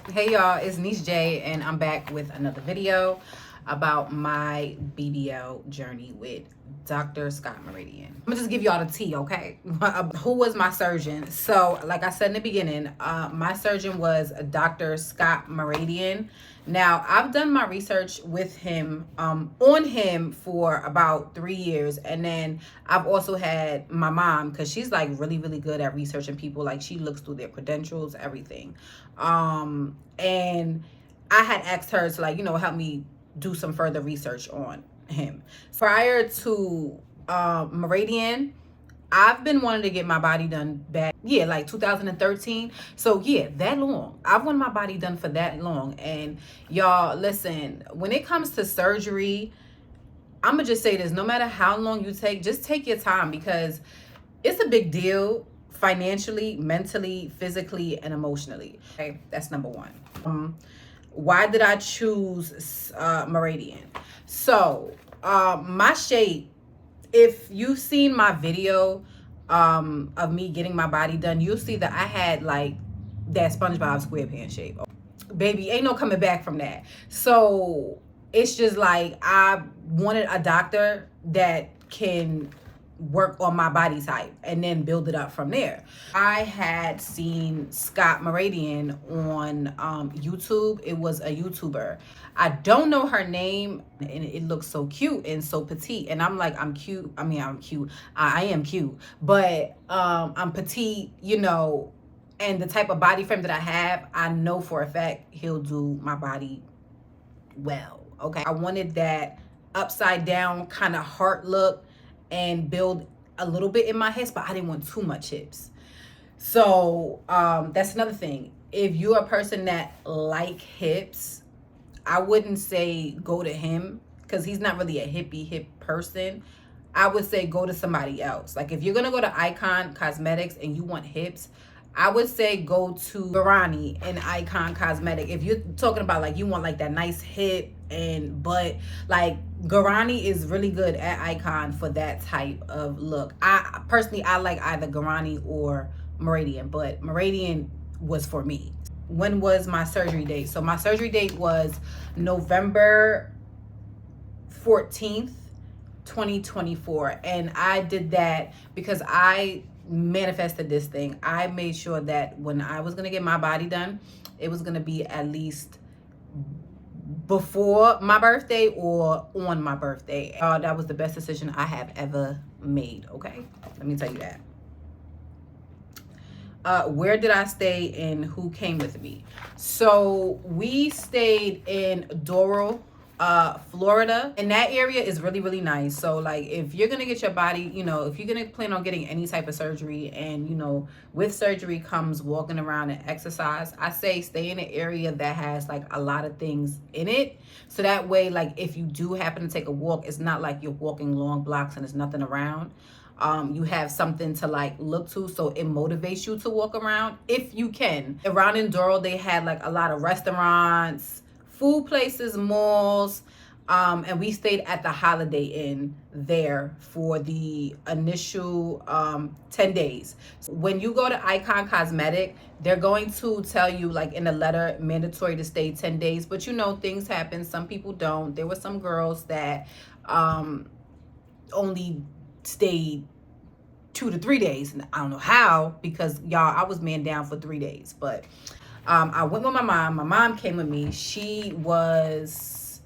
Hey y'all, it's Niche J and I'm back with another video about my BBL journey with Dr. Scott Meridian. I'm gonna just give y'all the tea, okay? Who was my surgeon? So like I said in the beginning, my surgeon was Dr. Scott Meridian. Now I've done my research with him, on him for about 3 years. And then I've also had my mom, because she's like really, really good at researching people. Like she looks through their credentials, everything. And I had asked her to, like, help me do some further research on him. Prior to Meridian, I've been wanting to get my body done back, yeah, like 2013. So yeah, that long. I've wanted my body done for that long. And y'all, listen, when it comes to surgery, I'm gonna just say this: no matter how long you take, just take your time, because it's a big deal financially, mentally, physically, and emotionally. Okay, that's number one. Why did I choose Meridian? So my shape, if you've seen my video of me getting my body done, you'll see that I had like that SpongeBob SquarePants shape. Baby, ain't no coming back from that. So it's just like I wanted a doctor that can work on my body type and then build it up from there. I had seen Scott Meridian on YouTube. It was a YouTuber. I don't know her name, and it looks so cute and so petite. And I'm like, I'm cute. I mean, I'm cute. I am cute, but I'm petite, and the type of body frame that I have, I know for a fact he'll do my body well. Okay. I wanted that upside down kind of heart look and build a little bit in my hips, but I didn't want too much hips. So that's another thing. If you're a person that like hips, I wouldn't say go to him, because he's not really a hip person. I would say go to somebody else. Like if you're gonna go to Icon Cosmetics and you want hips, I would say go to Garani and Icon Cosmetic. If you're talking about like you want like that nice hip and butt, like Garani is really good at Icon for that type of look. I personally, I like either Garani or Meridian, but Meridian was for me. When was my surgery date? So my surgery date was November 14th, 2024. And I did that because I manifested this thing. I made sure that when I was going to get my body done, it was going to be at least before my birthday or on my birthday. That was the best decision I have ever made. Okay, let me tell you that. Where did I stay and who came with me? So we stayed in Doral, Florida, and that area is really, really nice. So like if you're gonna get your body, if you're gonna plan on getting any type of surgery, and with surgery comes walking around and exercise, I say stay in an area that has like a lot of things in it, so that way, like if you do happen to take a walk, it's not like you're walking long blocks and there's nothing around. You have something to like look to, so it motivates you to walk around if you can. Around in Doral, they had like a lot of restaurants, food places, malls, and we stayed at the Holiday Inn there for the initial 10 days. So when you go to Icon Cosmetic, they're going to tell you like in the letter, mandatory to stay 10 days, but things happen. Some people don't. There were some girls that only stayed 2 to 3 days, and I don't know how, because y'all, I was man down for 3 days. But I went with my mom. My mom came with me. She was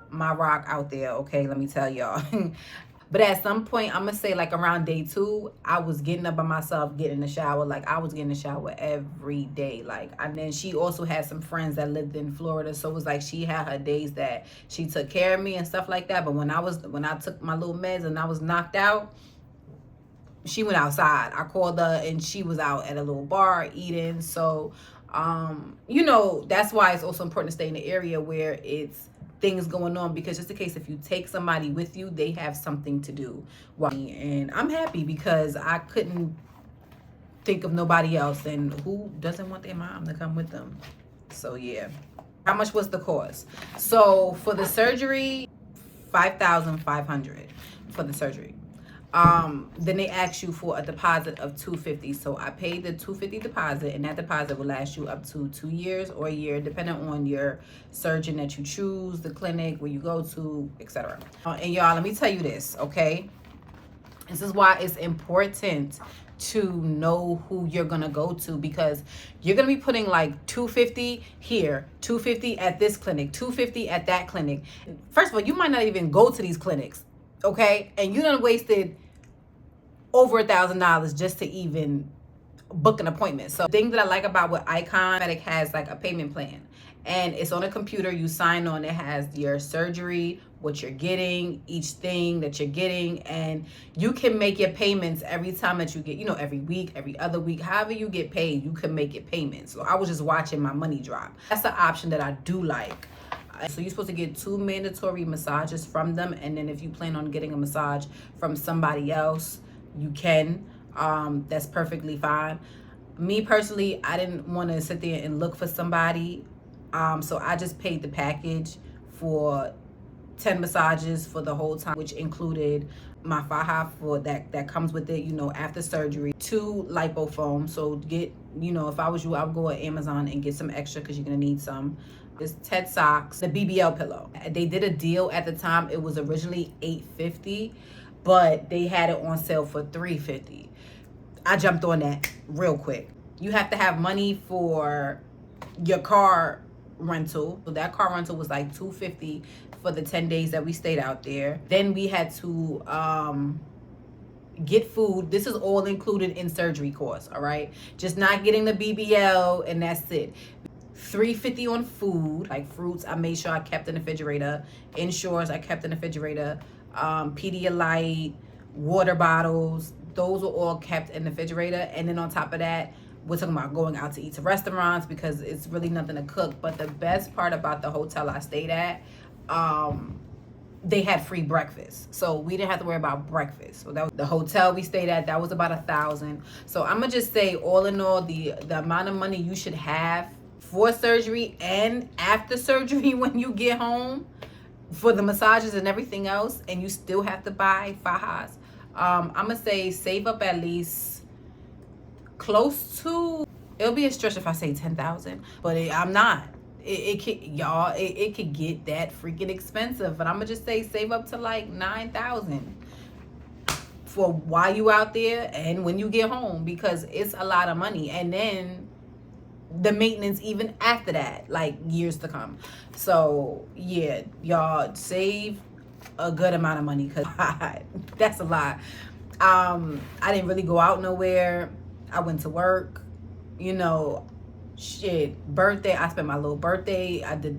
my rock out there, okay, let me tell y'all. But at some point, I'm gonna say like around day 2, I was getting up by myself, getting in the shower. Like I was getting in the shower every day. Like, and then she also had some friends that lived in Florida, so it was like she had her days that she took care of me and stuff like that. But when I took my little meds and I was knocked out, she went outside. I called her and she was out at a little bar eating. So that's why it's also important to stay in the area where it's things going on, because just in case if you take somebody with you, they have something to do. And I'm happy because I couldn't think of nobody else, and who doesn't want their mom to come with them? So yeah. How much was the cost? So for the surgery, $5,500 for the surgery. then they ask you for a deposit of $250. So I paid the $250 deposit, and that deposit will last you up to 2 years or a year, depending on your surgeon that you choose, the clinic where you go to, etc. And y'all, let me tell you this, okay? This is why it's important to know who you're gonna go to, because you're gonna be putting like $250 here, $250 at this clinic, $250 at that clinic. First of all, you might not even go to these clinics, okay? And you done wasted over $1,000 just to even book an appointment. So the thing that I like about what Icon Cosmetic has, like a payment plan, and it's on a computer. You sign on, it has your surgery, what you're getting, each thing that you're getting, and you can make your payments every time that you get, you know, every week, every other week, however you get paid, you can make it payments. So I was just watching my money drop. That's the option that I do like. So you're supposed to get 2 mandatory massages from them, and then if you plan on getting a massage from somebody else, you can. That's perfectly fine. Me personally, I didn't want to sit there and look for somebody, so I just paid the package for 10 massages for the whole time, which included my faja for that comes with it, you know, after surgery, 2 lipo foam. So get, you know, if I was you, I would go on Amazon and get some extra because you're gonna need some. This Ted socks, the BBL pillow. They did a deal at the time. It was originally $850, but they had it on sale for $350. I jumped on that real quick. You have to have money for your car rental. So that car rental was like $250 for the 10 days that we stayed out there. Then we had to get food. This is all included in surgery costs, all right? Just not getting the BBL, and that's it. $350 on food, like fruits. I made sure I kept in the refrigerator. Insurance, I kept in the refrigerator. Pedialyte, water bottles, those were all kept in the refrigerator. And then on top of that, we're talking about going out to eat to restaurants because it's really nothing to cook. But the best part about the hotel I stayed at, they had free breakfast, so we didn't have to worry about breakfast. So that was the hotel we stayed at. That was about $1,000. So I'm gonna just say, all in all, the amount of money you should have for surgery and after surgery when you get home for the massages and everything else, and you still have to buy fajas. I'm gonna say save up at least close to, it'll be a stretch if I say 10,000, but I'm not. It could, y'all, it could get that freaking expensive, but I'm gonna just say save up to like 9,000 for while you out there and when you get home, because it's a lot of money. And then the maintenance even after that, like years to come. So yeah, y'all save a good amount of money, because that's a lot. I didn't really go out nowhere. I went to work, you know. Shit, birthday, I spent my little birthday. I did,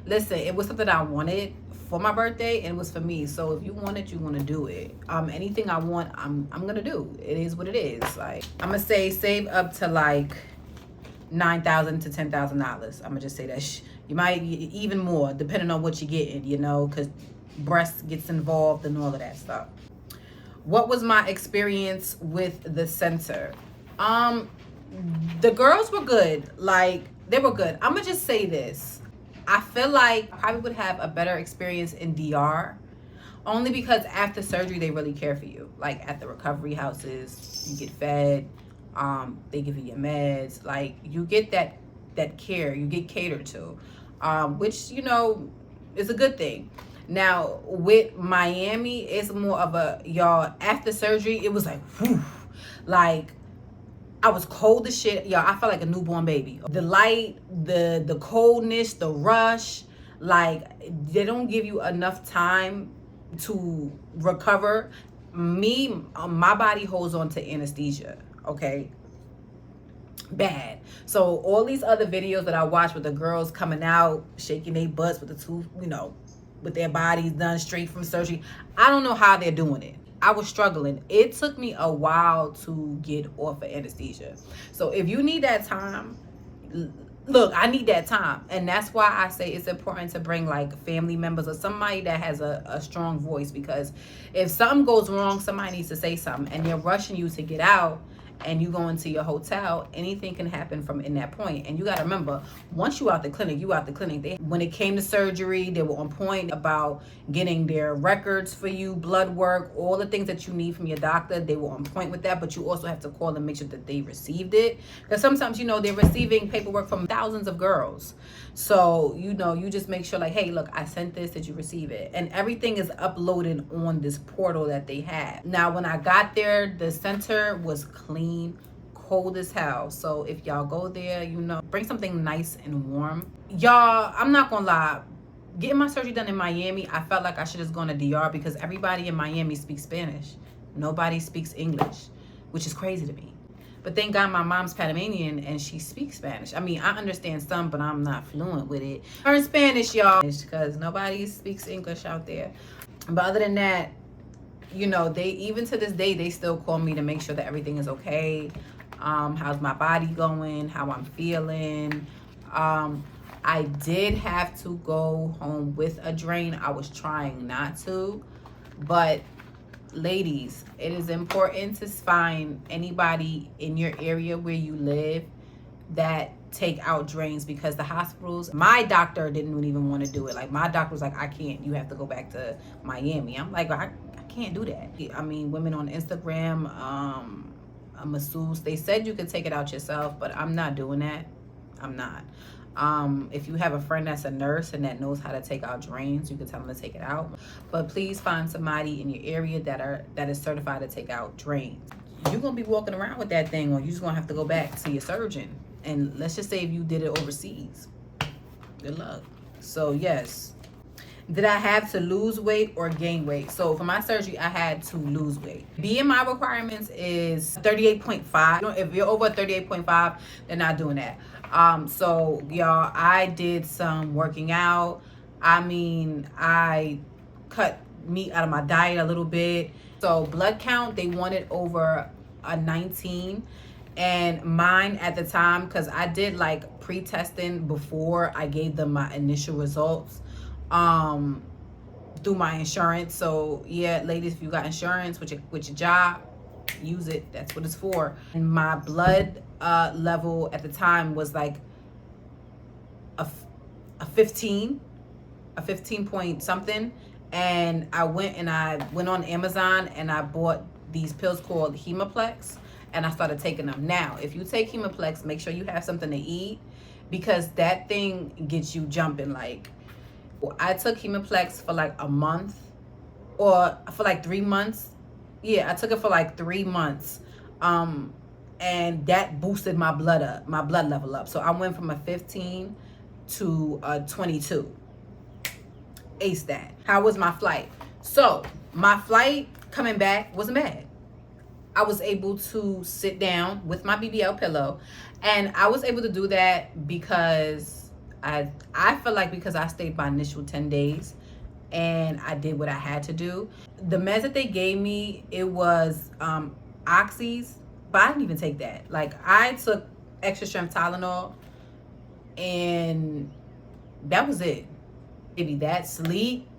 listen, it was something I wanted for my birthday, and it was for me. So if you want it, you want to do it. Anything I want, I'm gonna do. It is what it is. Like, I'm gonna say save up to like $9,000 to $10,000. I'm gonna just say that. You might even more depending on what you're getting, you know, because breast gets involved and all of that stuff. What was my experience with the center? The girls were good. Like, they were good. I'm gonna just say this. I feel like I probably would have a better experience in DR, only because after surgery they really care for you. Like at the recovery houses, you get fed, they give you your meds, like you get that care, you get catered to, which, you know, is a good thing. Now with Miami, it's more of a, y'all, after surgery it was like whew, like I was cold as shit, y'all. I felt like a newborn baby. The light, the coldness, the rush, like they don't give you enough time to recover. Me, my body holds on to anesthesia, okay? Bad. So all these other videos that I watch with the girls coming out, shaking their butts with the two, you know, with their bodies done straight from surgery, I don't know how they're doing it. I was struggling. It took me a while to get off of anesthesia. So if you need that time, look, I need that time. And that's why I say it's important to bring like family members or somebody that has a strong voice, because if something goes wrong, somebody needs to say something, and they're rushing you to get out, and you go into your hotel, anything can happen from in that point. And you got to remember, once you out the clinic, you out the clinic. When it came to surgery, they were on point about getting their records for you, blood work, all the things that you need from your doctor. They were on point with that, but you also have to call and make sure that they received it, because sometimes, you know, they're receiving paperwork from thousands of girls. So, you know, you just make sure like, hey, look, I sent this, did you receive it? And everything is uploaded on this portal that they have. Now, when I got there, the center was clean, cold as hell. So if y'all go there, you know, bring something nice and warm. Y'all, I'm not gonna lie, getting my surgery done in Miami, I felt like I should have gone to DR, because everybody in Miami speaks Spanish. Nobody speaks English, which is crazy to me. But thank God my mom's Panamanian and she speaks Spanish. I mean, I understand some, but I'm not fluent with it. Learn Spanish, y'all, because nobody speaks English out there. But other than that, you know, they, even to this day, they still call me to make sure that everything is okay. How's my body going? How I'm feeling? I did have to go home with a drain. I was trying not to, but ladies, it is important to find anybody in your area where you live that take out drains, because the hospitals, my doctor didn't even want to do it. Like, my doctor was like, I can't, you have to go back to Miami. I'm like, I can't do that. I mean, women on Instagram, a masseuse, they said you could take it out yourself, but I'm not doing that. I'm not. If you have a friend that's a nurse and that knows how to take out drains, you can tell them to take it out. But please find somebody in your area that is certified to take out drains. You're gonna be walking around with that thing, or you're just gonna have to go back to your surgeon. And let's just say if you did it overseas, good luck. So yes. Did I have to lose weight or gain weight? So for my surgery, I had to lose weight. BMI requirements is 38.5. You know, if you're over 38.5, they're not doing that. So y'all, I did some working out. I mean, I cut meat out of my diet a little bit. So blood count, they wanted over a 19. And mine at the time, because I did like pre-testing before I gave them my initial results, through my insurance. So yeah, ladies, if you got insurance with your job, use it. That's what it's for. And my blood level at the time was like a 15 point something. And I went on Amazon and I bought these pills called Hemoplex, and I started taking them. Now, if you take Hemoplex, make sure you have something to eat, because that thing gets you jumping. Like, I took Hemoplex for like a month, or for like 3 months. Yeah, I took it for like 3 months. And that boosted my blood level up. So I went from a 15 to a 22. Ace that. How was my flight? So my flight coming back wasn't bad. I was able to sit down with my BBL pillow, and I was able to do that because I feel like, because I stayed my initial 10 days and I did what I had to do. The meds that they gave me, it was oxys, but I didn't even take that. Like, I took extra strength Tylenol, and that was it. Maybe that, sleep,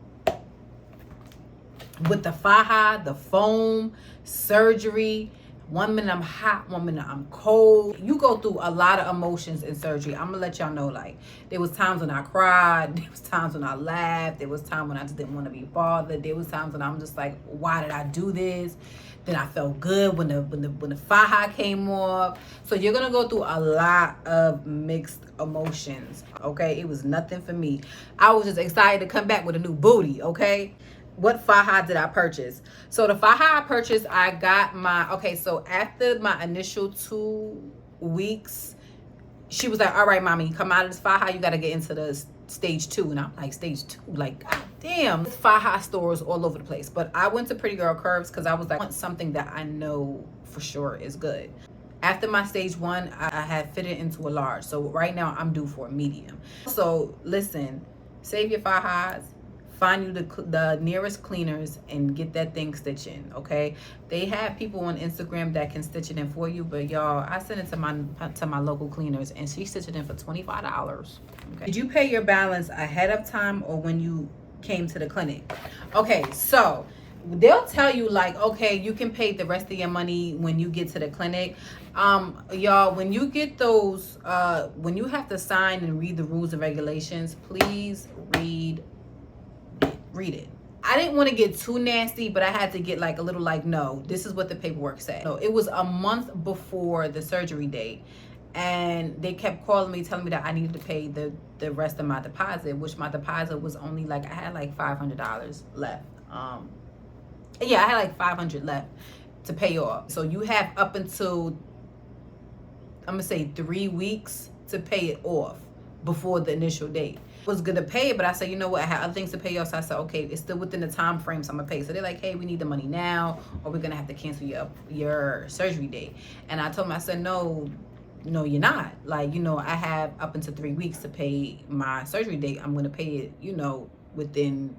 with the faja, the foam, surgery. 1 minute I'm hot, 1 minute I'm cold. You go through a lot of emotions in surgery. I'm gonna let y'all know, like, there was times when I cried, there was times when I laughed, there was times when I just didn't want to be bothered, there was times when I'm just like, why did I do this? Then I felt good when the faja came off. So you're gonna go through a lot of mixed emotions, okay? It was nothing for me. I was just excited to come back with a new booty, okay? What faja did I purchase? So the faja I purchased, I got my, okay, so after my initial 2 weeks, she was like, all right, mommy, you come out of this faja, you got to get into the stage 2. And I'm like, stage 2? Like, God damn. Faja stores all over the place. But I went to Pretty Girl Curves because I was like, I want something that I know for sure is good. After my stage 1, I had fitted into a large. So right now I'm due for a medium. So listen, save your fajas. Find you the nearest cleaners and get that thing stitching, okay? They have people on Instagram that can stitch it in for you, but y'all, I sent it to my local cleaners, and she stitched it in for $25. Okay. Did you pay your balance ahead of time or when you came to the clinic? Okay, so they'll tell you like, okay, you can pay the rest of your money when you get to the clinic. Y'all, when you get those, when you have to sign and read the rules and regulations, please read it. I didn't want to get too nasty, but I had to get like a little like, no, this is what the paperwork said. So it was a month before the surgery date, and they kept calling me, telling me that I needed to pay the rest of my deposit, which my deposit was only like, I had like $500 left. Yeah, I had like 500 left to pay off. So you have up until, I'm gonna say 3 weeks to pay it off before the initial date. Was gonna pay it, but I said, you know what, I had other things to pay off. So I said, okay, it's still within the time frame, so I'm gonna pay. So they're like, hey, we need the money now, or we're gonna have to cancel your surgery date. And I told them, I said, no, you're not. Like, I have up until 3 weeks to pay my surgery date. I'm gonna pay it, within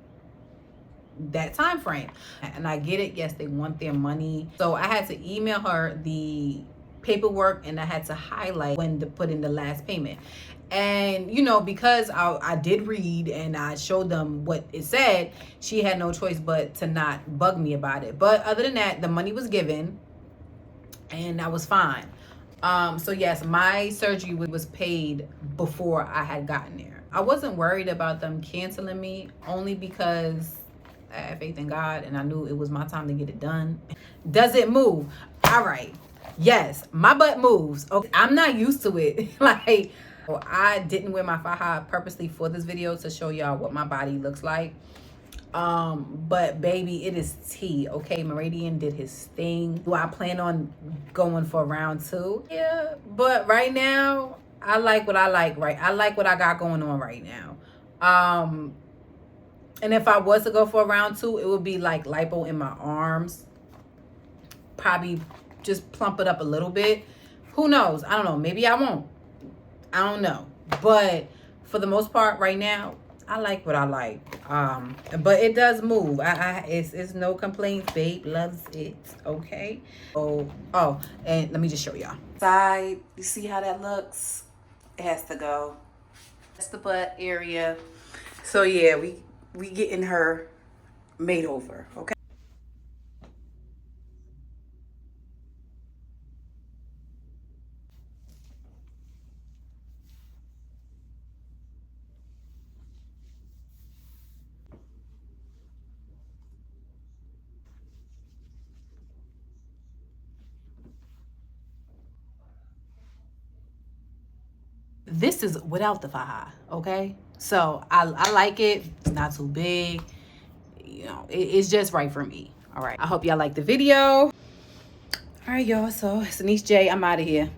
that time frame. And I get it, yes, they want their money. So I had to email her the paperwork, and I had to highlight when to put in the last payment. And because I did read and I showed them what it said, she had no choice but to not bug me about it. But other than that, the money was given and I was fine. So yes, my surgery was paid before I had gotten there. I wasn't worried about them canceling me, only because I had faith in God and I knew it was my time to get it done. Does it move? All right. Yes, my butt moves. Okay, I'm not used to it. Like, I didn't wear my faja purposely for this video to show y'all what my body looks like. But baby, it is tea. Okay, Meridian did his thing. Do I plan on going for round 2? Yeah, but right now I like what I like. I like what I got going on right now. And if I was to go for round 2, it would be like lipo in my arms. Probably just plump it up a little bit. Who knows? I don't know. Maybe I won't. I don't know. But for the most part right now, I like what I like. But it does move. It's no complaints. Babe loves it. Okay. Oh, and let me just show y'all. Side, you see how that looks? It has to go. That's the butt area. So yeah, we getting her made over. Okay. This is without the faja, okay? So I like it. It's not too big. It's just right for me. All right. I hope y'all like the video. All right, y'all. So it's Denise J. I'm out of here.